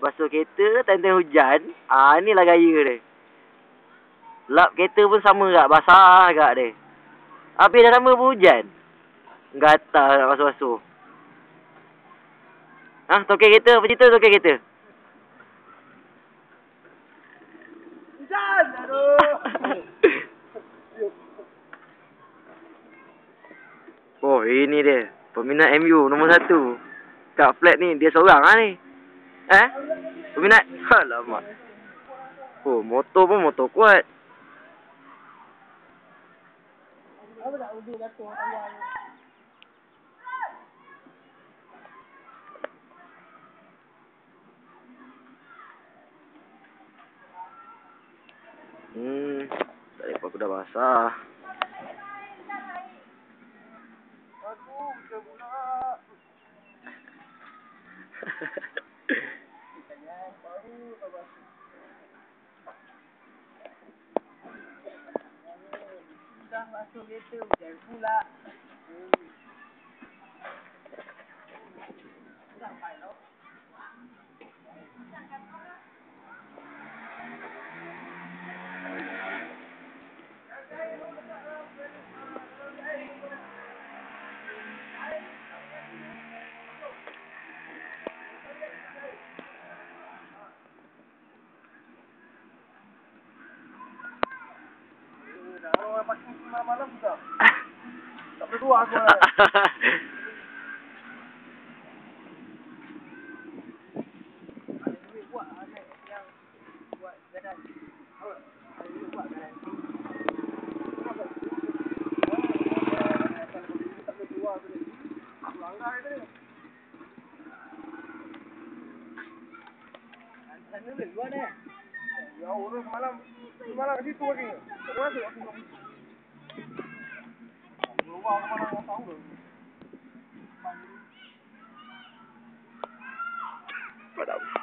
basuh kereta, time-time hujan. Inilah gaya dia. Lap kereta pun sama kak, basah kak dia. Habis dah sama pun hujan. Gatal nak basuh-basuh. Tokek kereta, apa cerita tokek kereta? Hujan, aduh. Oh, ini dia. Peminat MU nombor 1. Kat flat ni, dia seorang lah ni. Peminat? Alamak. Oh, motor pun motor kuat. Apa tak uji jatuh tayar ni? Tadi aku dah basah. Aku udah pula. Dah masuk kereta hujan pula. Sampai tau. Kalau orang pakai malam-malam juga. Tak berdua aku lah. Ada duit buat anak yang buat gadan. Apa? Ada duit buat gadan. Kenapa? Kalau tak berdua tu ni. Langgar tu ni. Sana boleh luar dah. Ya orang semalam kat situ lagi. Tak masuk aku nak. Luar mana orang tahu dah. Padam.